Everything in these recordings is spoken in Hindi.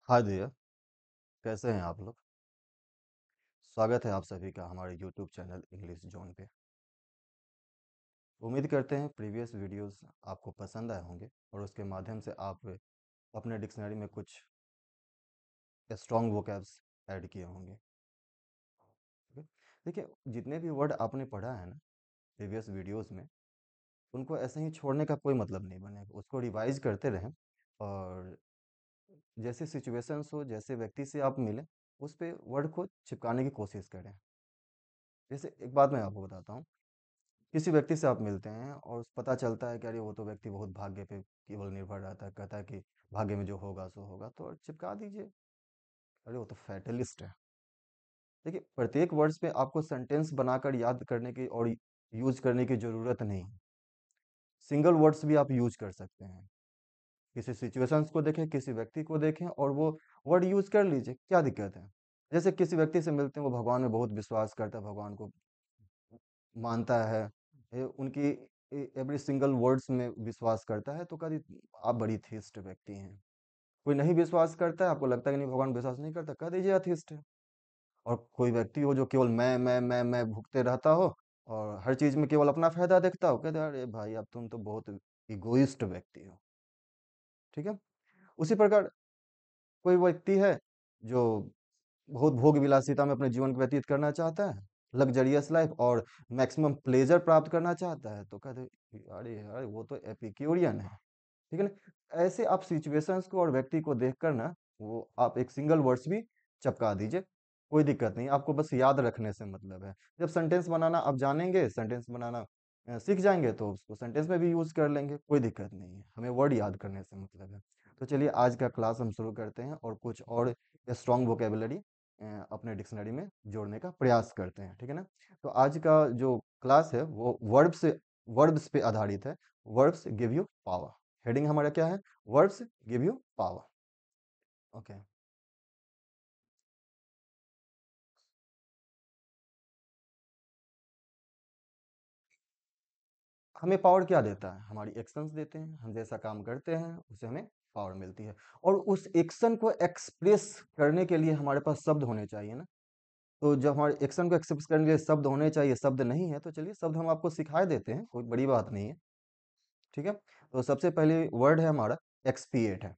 Hi there. कैसे हैं आप लोग? स्वागत है आप सभी का हमारे यूट्यूब चैनल इंग्लिश जोन पे। उम्मीद करते हैं प्रीवियस वीडियोस आपको पसंद आए होंगे और उसके माध्यम से आप अपने डिक्शनरी में कुछ स्ट्रॉन्ग वोकैब्स ऐड किए होंगे। ठीक है? देखिए, जितने भी वर्ड आपने पढ़ा है ना प्रीवियस वीडियोस में, उनको ऐसे ही छोड़ने का कोई मतलब नहीं बनेगा। उसको रिवाइज करते रहें और जैसे सिचुएशंस हो, जैसे व्यक्ति से आप मिलें, उस पे वर्ड को चिपकाने की कोशिश करें। जैसे एक बात मैं आपको बताता हूँ, किसी व्यक्ति से आप मिलते हैं और पता चलता है कि अरे वो तो व्यक्ति बहुत भाग्य पे केवल निर्भर रहता है, कहता है कि भाग्य में जो होगा सो होगा, तो चिपका दीजिए, अरे वो तो फैटलिस्ट है। देखिए, प्रत्येक वर्ड्स पे आपको सेंटेंस बनाकर याद करने की और यूज करने की जरूरत नहीं है। सिंगल वर्ड्स भी आप यूज कर सकते हैं। किसी सिचुएशंस को देखें, किसी व्यक्ति को देखें और वो वर्ड यूज कर लीजिए, क्या दिक्कत है? जैसे किसी व्यक्ति से मिलते हैं, वो भगवान में बहुत विश्वास करता है, भगवान को मानता है, उनकी एवरी सिंगल वर्ड्स में विश्वास करता है, तो कभी आप बड़ी थीस्ट व्यक्ति हैं। कोई नहीं विश्वास करता है, आपको लगता है कि नहीं भगवान विश्वास नहीं करता, कह दीजिए अथिस्ट है। और कोई व्यक्ति हो जो केवल मैं भुगते रहता हो और हर चीज में केवल अपना फायदा देखता हो, कहते हैं अरे भाई अब तुम तो बहुत इगोइस्ट व्यक्ति हो। ठीक है? उसी प्रकार कोई व्यक्ति है जो बहुत भोग विलासिता में अपने जीवन को व्यतीत करना चाहता है, लग्जरियस लाइफ और मैक्सिमम प्लेजर प्राप्त करना चाहता है, तो कहते अरे यार वो तो एपिक्यूरियन है। ठीक है ना? ऐसे आप सिचुएशंस को और व्यक्ति को देखकर ना, वो आप एक सिंगल वर्ड्स भी चपका दीजिए, कोई दिक्कत नहीं। आपको बस याद रखने से मतलब है। जब सेंटेंस बनाना आप जानेंगे, सेंटेंस बनाना सीख जाएंगे, तो उसको सेंटेंस में भी यूज कर लेंगे, कोई दिक्कत नहीं है। हमें वर्ड याद करने से मतलब है। तो चलिए आज का क्लास हम शुरू करते हैं और कुछ और स्ट्रॉन्ग वोकेबलरी अपने डिक्शनरी में जोड़ने का प्रयास करते हैं। ठीक है ना? तो आज का जो क्लास है वो वर्ब्स पे आधारित है। Verbs give you power. Heading हमारा क्या है? Words give you power. Okay. हमें पावर क्या देता है? हमारी एक्शंस देते हैं। हम जैसा काम करते हैं उससे हमें पावर मिलती है। और उस एक्शन को एक्सप्रेस करने के लिए हमारे पास शब्द होने चाहिए ना। तो जब हमारे एक्शन को एक्सप्रेस करने के लिए शब्द होने चाहिए, शब्द नहीं है, तो चलिए शब्द हम आपको सिखाए देते हैं, कोई बड़ी बात नहीं है। ठीक है? तो सबसे पहले वर्ड है हमारा एक्सपिएट है।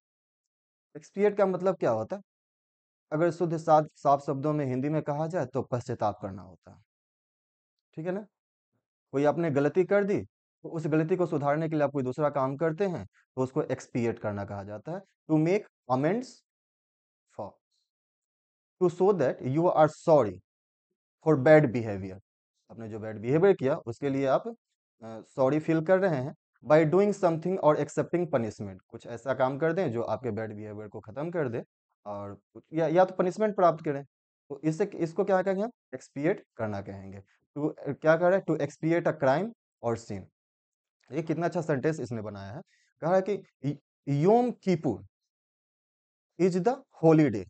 एक्सपिएट का मतलब क्या होता है? अगर शुद्ध साफ साफ शब्दों में हिंदी में कहा जाए तो पश्चाताप करना होता है। ठीक है ना? कोई आपने गलती कर दी, तो उस गलती को सुधारने के लिए आप कोई दूसरा काम करते हैं, तो उसको एक्सपिएट करना कहा जाता है। To make amends for, to show that you are sorry for bad behaviour. आपने जो बैड बिहेवियर किया उसके लिए आप सॉरी फील कर रहे हैं। बाय डूइंग समथिंग और एक्सेप्टिंग पनिशमेंट, कुछ ऐसा काम कर दें जो आपके बैड बिहेवियर को खत्म कर दे और या तो पनिशमेंट प्राप्त करें। तो इससे इसको क्या कहेंगे? हम एक्सपिएट करना कहेंगे। टू क्या कर रहे हैं? टू एक्सपिएट अ क्राइम और sin। ये कितना अच्छा सेंटेंस इसने बनाया है। कहा है कि योम Kippur is the holy day.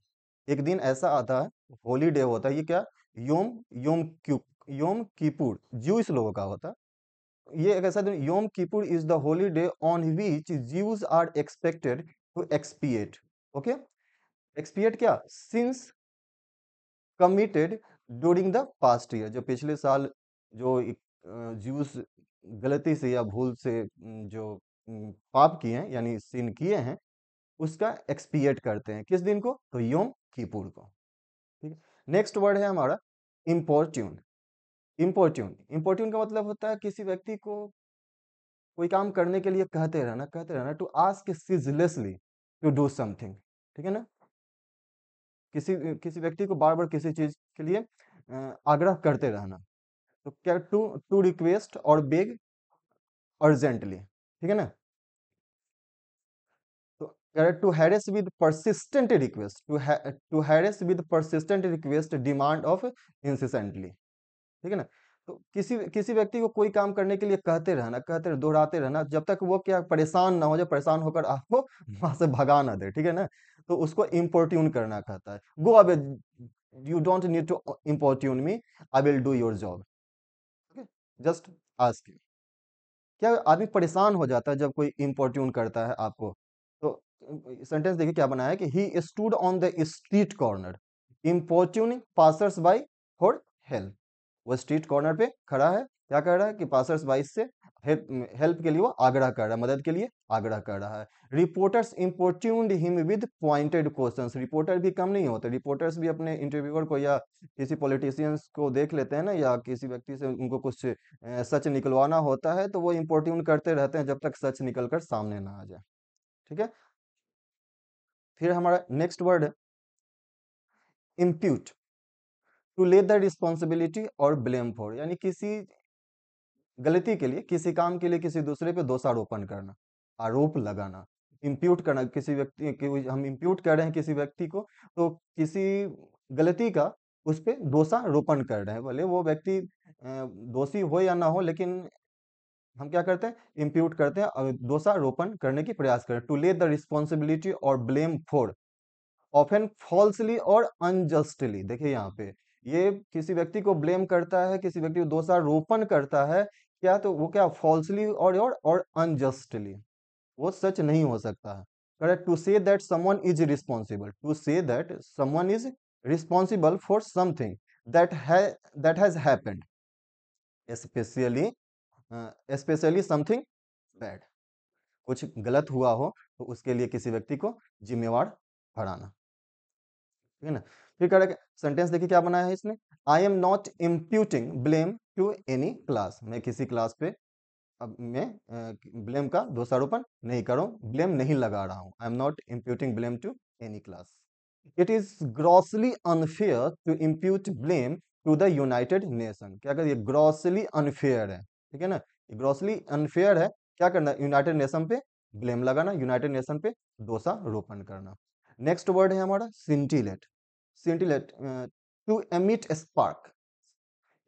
एक दिन ऐसा आता है, होली डे होता है। ये क्या? योम योम क्यू योम किपुर ज्यूइश लोगों का होता है। ये एक ऐसा दिन, Yom Kippur is the holy day on which Jews are expected to expiate. Okay? Expiate क्या? Sins committed during the past year. जो पिछले साल जो ज्यूस गलती से या भूल से जो पाप किए हैं यानी सिन किए हैं, उसका एक्सपिएट करते हैं। किस दिन को? तो योम किपुर को। ठीक है? नेक्स्ट वर्ड है हमारा इम्पोर्ट्यून। इम्पोर्ट्यून इम्पोर्ट्यून का मतलब होता है किसी व्यक्ति को कोई काम करने के लिए कहते रहना, to ask ceaselessly to do something. ठीक है ना? किसी किसी व्यक्ति को बार बार किसी चीज के लिए आग्रह करते रहना। तो क्या? टू टू रिक्वेस्ट और बेग अर्जेंटली। ठीक है ना? तो to harass with persistent request, to harass with persistent request demand of incessantly. ठीक है ना? तो किसी किसी व्यक्ति को कोई काम करने के लिए दोहराते रहना, जब तक वो क्या परेशान ना हो जाए, परेशान होकर आपको वहां से भगा ना दे। ठीक है ना? तो उसको इम्पोर्ट्यून करना कहता है। Go away, you don't need to importune me, I will do your job. Okay? Just ask. क्या आदमी परेशान हो जाता है जब कोई इम्पोर्ट्यून करता है आपको? तो सेंटेंस देखिए क्या बनाया है कि he stood on the street corner importuning passers by for help. वो स्ट्रीट कॉर्नर पे खड़ा है, क्या कर रहा है कि पासर्स बाई से हेल्प हेल्प के लिए वो आग्रह कर रहा है, मदद के लिए आग्रह कर रहा है। Reporters importuned him with pointed questions. Reporter भी कम नहीं होते, रिपोर्टर्स भी अपने इंटरव्यूअर को या किसी पॉलिटिशियंस को देख लेते हैं ना, या किसी व्यक्ति से उनको कुछ सच निकलवाना होता है तो वो इम्पोर्ट्यून करते रहते हैं जब तक सच निकल कर सामने ना आ जाए। ठीक है, फिर हमारा नेक्स्ट वर्ड है इम्प्यूट। टू ले द रिस्पॉन्सिबिलिटी और ब्लेम फॉर, यानी किसी गलती के लिए, किसी काम के लिए किसी दूसरे पे दोषारोपण करना, आरोप लगाना। इम्प्यूट करना किसी व्यक्ति की, हम इम्प्यूट कर रहे हैं किसी व्यक्ति को, तो किसी गलती का उस पे दोषारोपण कर रहे हैं, भले वो व्यक्ति दोषी हो या ना हो, लेकिन हम क्या करते हैं, इम्प्यूट करते हैं और दोषारोपण करने की प्रयास करें। टू ले द रिस्पॉन्सिबिलिटी और ब्लेम फॉर ऑफन फॉल्सली और अनजस्टली। देखिए यहाँ पे ये किसी व्यक्ति को ब्लेम करता है, किसी व्यक्ति को दोषारोपण करता है, क्या तो वो क्या फॉल्सली और अनजस्टली, वो सच नहीं हो सकता है। Correct, to say that someone is responsible, to say that someone is responsible for something that है that has happened, especially especially something bad. कुछ गलत हुआ हो तो उसके लिए किसी व्यक्ति को जिम्मेवार ठहराना। ठीक है ना, फिर कह रहा है सेंटेंस देखिए क्या बनाया है इसने, I am not imputing blame to any class. मैं किसी क्लास पे अब मैं ब्लेम का दोषारोपण नहीं कर रहा हूं, ब्लेम नहीं लगा रहा हूं। I am not imputing blame to any class. It is grossly unfair to impute blame to the United Nation. क्या कर, ये ग्रॉसली अनफेयर है, ठीक है ना, ग्रॉसली अनफेयर है, क्या करना, यूनाइटेड नेशन पे ब्लेम लगाना, यूनाइटेड नेशन पे दोषारोपण करना। नेक्स्ट वर्ड है हमारा सिंटिलेट। सिंटिलेट, टू एमिट स्पार्क,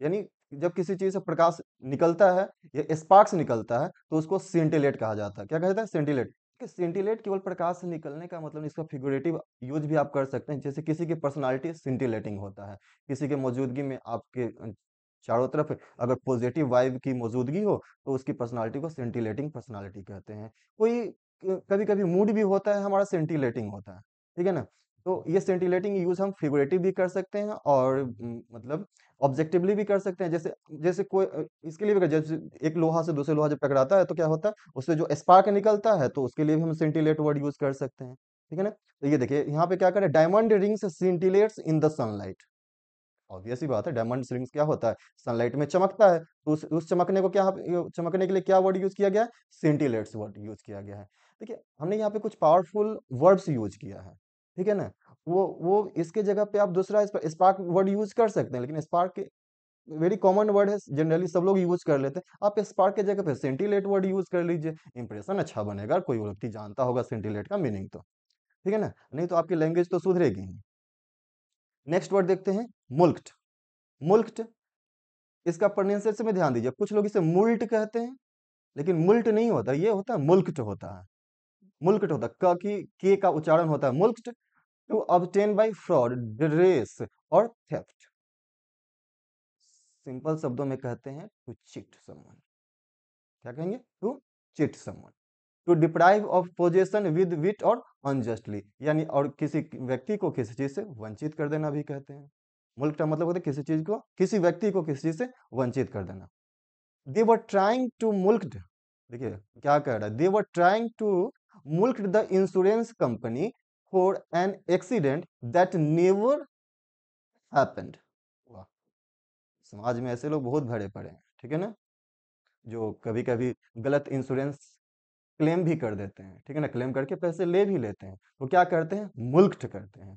यानी जब किसी चीज से प्रकाश निकलता है या स्पार्क्स निकलता है तो उसको सेंटिलेट कहा जाता है। क्या कहता है, सेंटिलेट। कि सेंटिलेट केवल प्रकाश से निकलने का मतलब, इसका फिगरेटिव यूज भी आप कर सकते हैं, जैसे किसी की पर्सनालिटी सिंटिलेटिंग होता है, किसी के मौजूदगी में आपके चारों तरफ अगर पॉजिटिव वाइब की मौजूदगी हो तो उसकी पर्सनालिटी को सेंटिलेटिंग पर्सनालिटी कहते हैं। कोई कभी कभी मूड भी होता है हमारा सेंटिलेटिंग होता है, ठीक है ना। तो ये सेंटिलेटिंग यूज हम फिगरेटिव भी कर सकते हैं और मतलब ऑब्जेक्टिवली भी कर सकते हैं। जैसे जैसे कोई इसके लिए भी जैसे एक लोहा से दूसरे लोहा जब टकराता है तो क्या होता है, उससे जो स्पार्क निकलता है, तो उसके लिए भी हम सेंटिलेट वर्ड यूज कर सकते हैं। ठीक है ना, तो ये देखिए यहाँ पे क्या करें, diamond rings scintillates in the sunlight. Obvious ही बात है, डायमंड रिंग्स क्या होता है, सनलाइट में चमकता है, तो उस चमकने को क्या, चमकने के लिए क्या वर्ड यूज किया गया है, सेंटिलेट्स वर्ड यूज किया गया है। देखिए हमने यहाँ पे कुछ पावरफुल वर्ड्स यूज किया है, ठीक है ना। वो इसके जगह पे आप दूसरा स्पार्क वर्ड यूज कर सकते हैं, लेकिन स्पार्क वेरी कॉमन वर्ड है, जनरली सब लोग यूज कर लेते हैं। आप स्पार्क के जगह पे सेंटिलेट वर्ड यूज कर लीजिए, इंप्रेशन अच्छा बनेगा, कोई व्यक्ति जानता होगा सेंटिलेट का मीनिंग तो, ठीक है ना, नहीं तो आपकी लैंग्वेज तो सुधरेगी ही। नेक्स्ट वर्ड देखते हैं मुल्क्ड। मुल्क्ड, इसका प्रोनाउंसिएशन में ध्यान दीजिए, कुछ लोग इसे मुल्ट कहते हैं, लेकिन मुल्ट नहीं होता, ये होता है मुल्क्ड होता है। मुल्क्ड होता है, क की के का उच्चारण होता है mulct. To obtain by fraud, duress और थेफ्ट। सिंपल शब्दों में कहते हैं टू चीट समवन। क्या कहेंगे, to cheat someone. To deprive of possession with wit और अनजस्टली, यानी और किसी व्यक्ति को किसी चीज से वंचित कर देना भी कहते हैं। मुल्क का मतलब होता है किसी चीज को, किसी व्यक्ति को किसी चीज से वंचित कर देना। दे वर ट्राइंग टू मुल्क्ड, देखिए क्या कह रहा है, they were trying to mulct the insurance company for an accident that never happened. वाह, समाज में ऐसे लोग बहुत भरे पड़े हैं, ठीक है ना, जो कभी कभी गलत इंश्योरेंस क्लेम भी कर देते हैं, ठीक है ना, क्लेम करके पैसे ले भी लेते हैं, तो क्या करते हैं, मुल्क्ड करते हैं,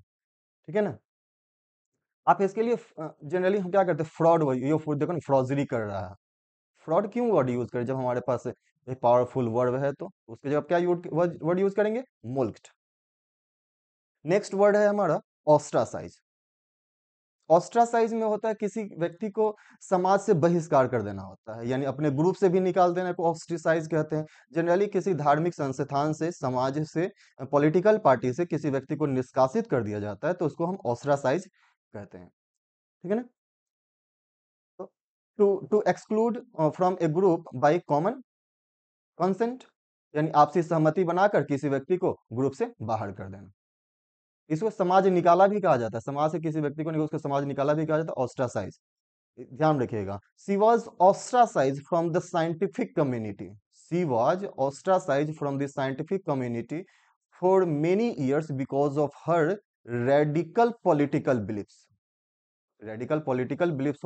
ठीक है ना। आप इसके लिए जनरली हम क्या करते हैं, फ्रॉड, ये देखो ना, फ्रॉडरी कर रहा है। फ्रॉड क्यों वर्ड यूज करें, जब हमारे पास एक पावरफुल वर्ड है तो उसके जब क्या वर्ड यूज करेंगे, मुल्क्ड। नेक्स्ट वर्ड है हमारा ऑस्ट्रासाइज। ऑस्ट्रासाइज में होता है किसी व्यक्ति को समाज से बहिष्कार कर देना होता है, यानी अपने ग्रुप से भी निकाल देना को ऑस्ट्रासाइज कहते हैं। जनरली किसी धार्मिक संस्थान से, समाज से, पॉलिटिकल पार्टी से किसी व्यक्ति को निष्कासित कर दिया जाता है तो उसको हम ऑस्ट्रासाइज कहते हैं, ठीक है ना। To to exclude from a group by common consent, यानी आपसी सहमति बनाकर किसी व्यक्ति को ग्रुप से बाहर कर देना। इसको समाज निकाला भी कहा जाता है, समाज से किसी व्यक्ति को उसको समाज निकाला भी कहा जाता है, ऑस्ट्रासाइज। ध्यान रखिएगा, she was ostracise from the scientific community, she was ostracise from the scientific community for many years because of her radical political beliefs. Radical political beliefs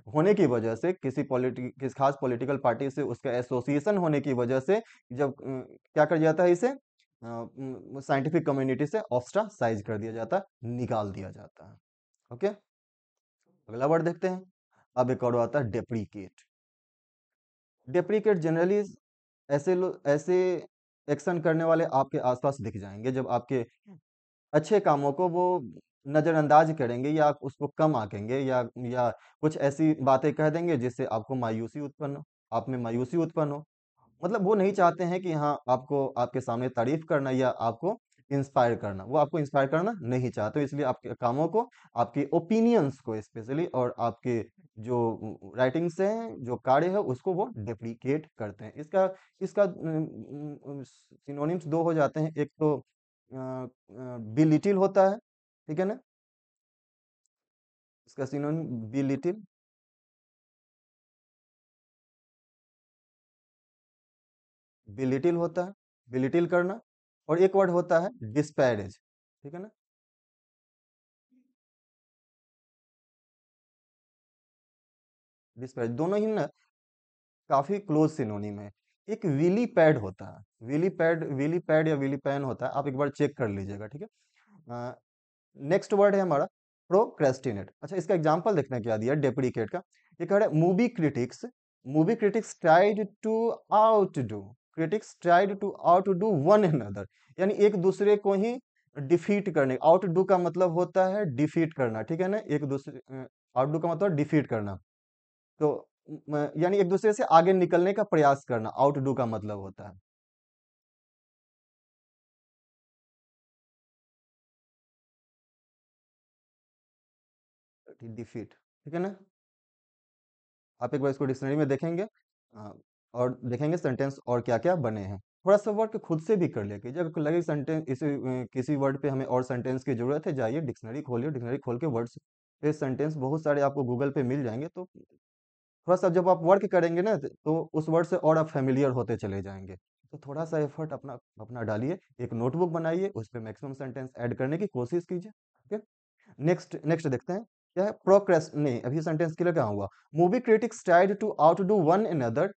होने की वजह से किसी खास पॉलिटिकल पार्टी से उसका एसोसिएशन होने की वजह से जब क्या कर जाता है, इसे साइंटिफिक कम्युनिटी से ऑस्ट्रासाइज कर दिया जाता है, निकाल दिया जाता है। ओके, अगला वर्ड देखते हैं। अब एक और आता है डेप्रीकेट। डेप्रीकेट जनरली ऐसे एक्शन करने वाले आपके आसपास दिख जाएंगे जब आपके अच्छे कामों को वो नजरअंदाज करेंगे या उसको कम आंकेंगे, या कुछ ऐसी बातें कह देंगे जिससे आपको मायूसी उत्पन्न हो, आप में मायूसी उत्पन्न हो। मतलब वो नहीं चाहते हैं कि हाँ, आपको आपके सामने तारीफ करना या आपको इंस्पायर करना, वो आपको इंस्पायर करना नहीं चाहते, इसलिए आपके कामों को, आपके ओपिनियंस को स्पेशली, और आपके जो राइटिंग्स हैं, जो कार्य है, उसको वो डेप्रिकेट करते हैं। इसका इसका सिनोनिम्स दो हो जाते हैं, एक तो बिलिटिल होता है, ठीक है ना, इसका सिनोनिम बिलिटिल, बिलिटिल होता है, बिलिटिल करना। और एक वर्ड होता है डिस्पैरेज, ठीक है ना, डिस्पैरेज, दोनों ही ना काफी क्लोज सिनोनिम है। एक विली पैड होता है, विली पैड या विली पैन होता है, आप एक बार चेक कर लीजिएगा, ठीक है। नेक्स्ट वर्ड है हमारा प्रोक्रेस्टिनेट। अच्छा, इसका एग्जांपल देखना क्या दिया डेप्रिकेट का। ये कह रहा है movie critics tried to outdo critics tried to outdo one another, यानी एक दूसरे को ही डिफीट करने। आउटडू का मतलब होता है डिफीट करना, ठीक है ना, एक दूसरे आउटडू का मतलब डिफीट करना। तो यानी एक दूसरे से आगे निकलने का प्रयास करना, आउटडू का मतलब होता है। डिफीट, ठीक है ना। आप एक बार इसको डिक्शनरी में देखेंगे, और देखेंगे सेंटेंस और क्या क्या बने हैं। थोड़ा सा वर्क खुद से भी कर लिया कीजिए, अगर लगे सेंटेंस किसी वर्ड पे हमें और सेंटेंस की जरूरत है, जाइए डिक्शनरी खोलिए, डिक्शनरी खोल के वर्ड्स पे सेंटेंस बहुत सारे आपको गूगल पे मिल जाएंगे। तो थोड़ा सा जब आप वर्क करेंगे ना, तो उस वर्ड से और आप फेमिलियर होते चले जाएंगे। तो थोड़ा सा एफर्ट अपना अपना डालिए, एक नोटबुक बनाइए, उस पर मैक्सिमम सेंटेंस ऐड करने की कोशिश कीजिए। ठीक है, नेक्स्ट नेक्स्ट देखते हैं क्या है। प्रोक्रेस्ट नहीं, अभी सेंटेंस क्लियर कहाँ हुआ। Movie critics tried to outdo one another,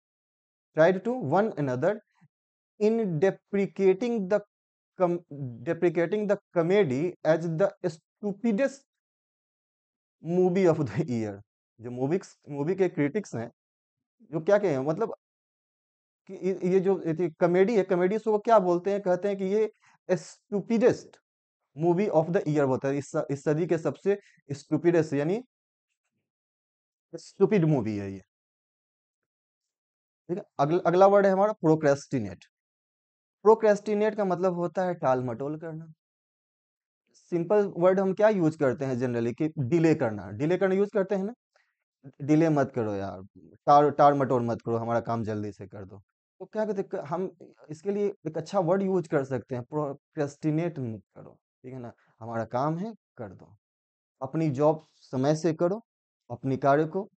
in deprecating the comedy as the stupidest movie of the year. जो मूवी के क्रिटिक्स हैं, जो क्या कहें मतलब कि ये जो कॉमेडी है, कॉमेडी से वो क्या बोलते हैं, कहते हैं कि ये stupidest movie of the year होता है, इस सदी के सबसे स्टूपिडेस्ट, यानी स्टूपिड मूवी है ये। ठीक है, अगला वर्ड है हमारा प्रोक्रेस्टिनेट। प्रोक्रेस्टिनेट का मतलब होता है टाल मटोल करना। सिंपल वर्ड हम क्या यूज करते हैं जनरली, कि डिले करना, डिले करना यूज करते हैं ना। डिले मत करो यार, टार टार मटोर मत करो, हमारा काम जल्दी से कर दो। तो क्या कहते हैं, हम इसके लिए एक अच्छा वर्ड यूज कर सकते हैं, प्रोक्रेस्टिनेट मत करो, ठीक है ना, हमारा काम है, कर दो। अपनी जॉब समय से करो, अपनी कार्य को,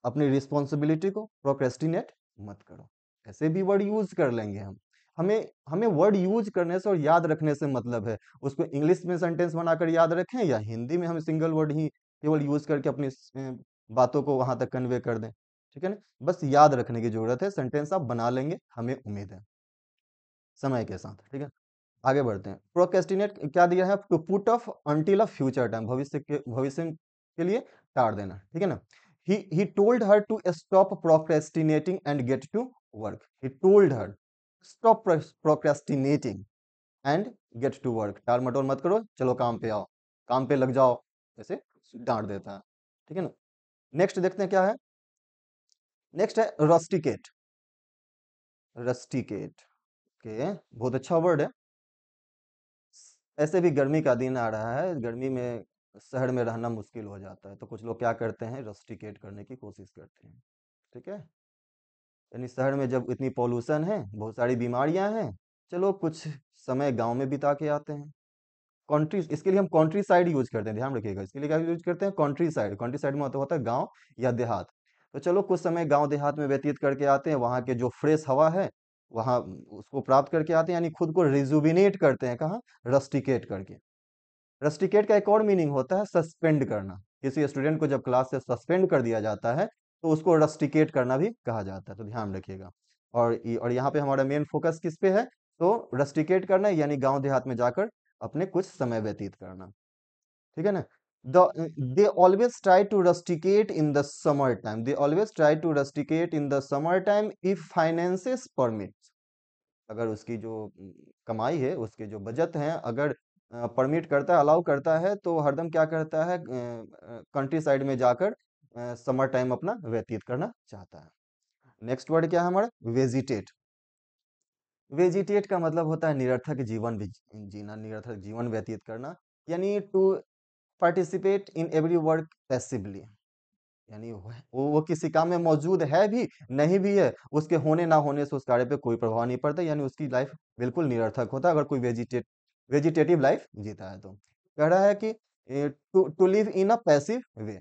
अपनी रिस्पॉन्सिबिलिटी को प्रोक्रेस्टिनेट मत करो। ऐसे भी वर्ड यूज कर लेंगे हम। हमें हमें वर्ड यूज करने से और याद रखने से मतलब है, उसको इंग्लिश में सेंटेंस बनाकर याद रखें या हिंदी में हम सिंगल वर्ड ही केवल यूज करके अपनी बातों को वहां तक कन्वे कर दें। ठीक है ना, बस याद रखने की जरूरत है, सेंटेंस आप बना लेंगे, हमें उम्मीद है, समय के साथ। ठीक है, आगे बढ़ते हैं। प्रोक्रेस्टिनेट क्या दिया है, to put off until a future time, भविष्य के लिए टाड़ देना, ठीक है ना। He told her to stop procrastinating and get to work. He told her stop procrastinating and get to work, टाल मटोल मत करो, चलो काम पे आओ, काम पे लग जाओ, ऐसे डांट देता है। ठीक है ना, नेक्स्ट देखते हैं क्या है। नेक्स्ट है रस्टिकेट। रस्टिकेट के बहुत अच्छा वर्ड है। ऐसे भी गर्मी का दिन आ रहा है, गर्मी में शहर में रहना मुश्किल हो जाता है, तो कुछ लोग क्या करते हैं, रस्टिकेट करने की कोशिश करते हैं। ठीक है, यानी शहर में जब इतनी पॉल्यूशन है, बहुत सारी बीमारियां हैं, चलो कुछ समय गांव में बिता के आते हैं। कंट्री, इसके लिए हम कंट्री साइड यूज करते हैं, ध्यान रखिएगा, इसके लिए क्या यूज करते हैं, कंट्री साइड। कंट्री साइड में होता है गांव या देहात। तो चलो कुछ समय गांव देहात में व्यतीत करके आते हैं, वहां के जो फ्रेश हवा है वहां उसको प्राप्त करके आते हैं, यानी खुद को रिजुविनेट करते हैं। कहाँ? रस्टिकेट करके। रस्टिकेट का एक और मीनिंग होता है सस्पेंड करना। किसी स्टूडेंट को जब क्लास से सस्पेंड कर दिया जाता है तो उसको रस्टिकेट करना भी कहा जाता है, तो ध्यान रखिएगा। और यहाँ पे हमारा मेन फोकस किस पे है? तो रस्टिकेट करना यानी गांव देहात में जाकर अपने कुछ समय व्यतीत करना। ठीक है ना? They always try to rusticate in the summer time, they always try to rusticate in the summer time if finances permit. अगर उसकी जो कमाई है, उसके जो बचत हैं, अगर परमिट करता है, अलाउ करता है, तो हरदम क्या करता है, कंट्री साइड में जाकर समर टाइम अपना व्यतीत करना चाहता है। नेक्स्ट वर्ड क्या है हमारा? वेजिटेट। वेजिटेट का मतलब होता है निरर्थक जीवन भी जीना, निरर्थक जीवन व्यतीत करना, यानी to participate in every work passively. यानी वो किसी काम में मौजूद है भी, नहीं भी है, उसके होने ना होने से उस कार्य पे कोई प्रभाव नहीं पड़ता, यानी उसकी लाइफ बिल्कुल निरर्थक होता है अगर कोई वेजिटेटिव लाइफ जीता है तो। कह रहा है कि to live in a passive way.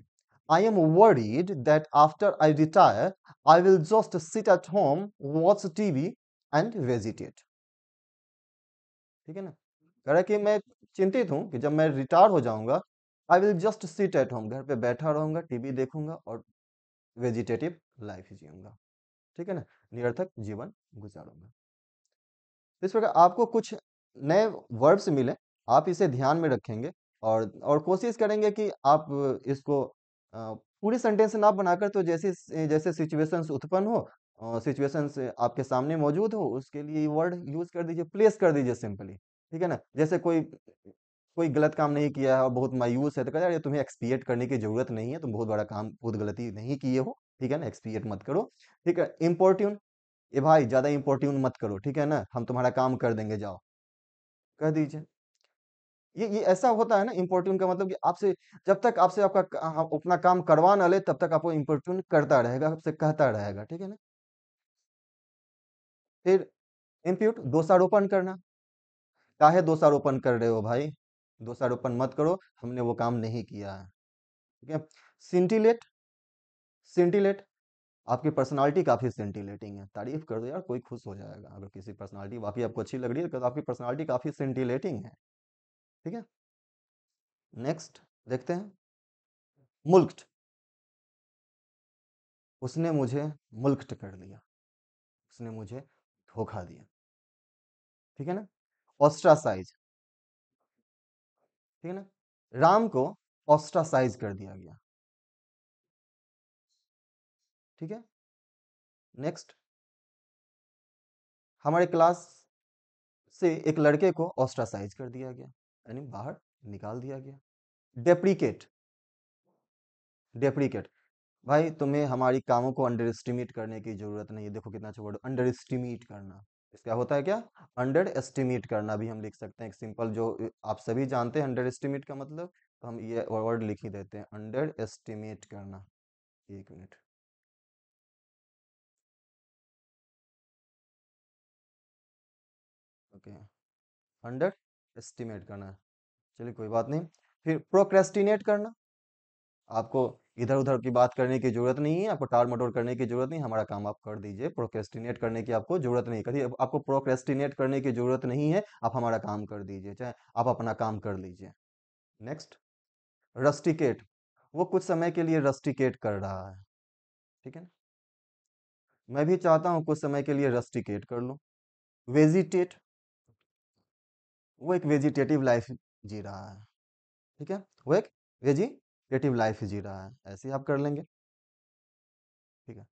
I am worried that after I retire I will just sit at home, watch TV and vegetate. ठीक है ना? कह रहा है कि मैं चिंतित हूं कि जब मैं रिटायर हो जाऊंगा, आई will just sit at home, घर पे बैठा रहूंगा, टीवी देखूंगा और वेजिटेटिव लाइफ जीऊंगा। ठीक है ना? निरर्थक जीवन गुजारूंगा। इस प्रकार आपको कुछ नए वर्ब्स मिले, आप इसे ध्यान में रखेंगे और कोशिश करेंगे कि आप इसको पूरी सेंटेंस ना बनाकर, तो जैसे जैसे सिचुएशंस उत्पन्न हो, सिचुएशंस आपके सामने मौजूद हो, उसके लिए वर्ड यूज कर दीजिए, प्लेस कर दीजिए सिंपली। ठीक है ना? जैसे कोई कोई गलत काम नहीं किया है और बहुत मायूस है, तो कहता है यार तुम्हें एक्सपिएट करने की जरूरत नहीं है, तुम बहुत बड़ा काम, बहुत गलती नहीं किए हो। ठीक है ना? एक्सपिएट मत करो। ठीक है? इम्पोर्ट्यून, ये भाई ज्यादा इम्पोर्ट्यून मत करो, ठीक है ना, हम तुम्हारा काम कर देंगे, जाओ, कह दीजिए। ये ऐसा होता है ना, इम्पोर्ट्यून का मतलब कि आपसे, जब तक आपसे आपका अपना काम करवा ना ले तब तक आपको इम्पोर्ट्यून करता रहेगा, आपसे कहता रहेगा। ठीक है ना? फिर इम्प्यूट, दोषारोपण करना। काहे दोषारोपण कर रहे हो भाई? दोषारोपण मत करो, हमने वो काम नहीं किया है। ठीक है? सिंटिलेट, सिंटिलेट, आपकी पर्सनालिटी काफी सेंटिलेटिंग है, तारीफ कर दो यार, कोई खुश हो जाएगा। अगर किसी पर्सनालिटी वाकई आपको अच्छी लग रही है तो आपकी पर्सनालिटी काफी सेंटिलेटिंग है। ठीक है? नेक्स्ट देखते हैं, मुल्क्ड, उसने मुझे मुल्क्ड कर दिया, उसने मुझे धोखा दिया। ठीक है ना? ऑस्ट्रासाइज, ठीक है ना, राम को ऑस्ट्रासाइज कर दिया गया। ठीक है? नेक्स्ट, हमारे क्लास से एक लड़के को ऑस्ट्रासाइज कर दिया गया, यानी बाहर निकाल दिया गया। डेप्रिकेट, डेप्रिकेट, भाई तुम्हें हमारी कामों को अंडर एस्टिमेट करने की जरूरत नहीं है। देखो कितना अच्छा वर्ड, अंडर एस्टिमेट करना। इसका होता है क्या? अंडर एस्टिमेट करना भी हम लिख सकते हैं, एक सिंपल जो आप सभी जानते हैं अंडर एस्टिमेट का मतलब, तो हम ये वर्ड लिख ही देते हैं, अंडर एस्टिमेट करना। एक मिनट, ओके, अंडर एस्टिमेट करना। चलिए कोई बात नहीं। फिर प्रोक्रेस्टिनेट करना, आपको इधर उधर की बात करने की जरूरत नहीं है, आपको टाल मटोल करने की जरूरत नहीं, हमारा काम आप कर दीजिए। प्रोक्रेस्टिनेट करने की आपको जरूरत नहीं, कभी आपको प्रोक्रेस्टिनेट करने की जरूरत नहीं है, आप हमारा काम कर दीजिए, चाहे आप अपना काम कर लीजिए। नेक्स्ट, रस्टिकेट, वो कुछ समय के लिए रस्टिकेट कर रहा है। ठीक है ना? मैं भी चाहता हूँ कुछ समय के लिए रस्टिकेट कर लूँ। वेजिटेट, वो एक वेजिटेटिव लाइफ जी रहा है। ठीक है? वो एक वेजिटेटिव लाइफ जी रहा है, ऐसे ही आप कर लेंगे। ठीक है?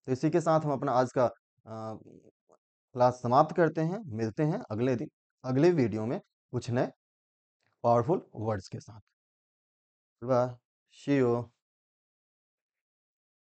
तो इसी के साथ हम अपना आज का क्लास समाप्त करते हैं, मिलते हैं अगले दिन, अगले वीडियो में कुछ नए पावरफुल वर्ड्स के साथ। Bye, see you.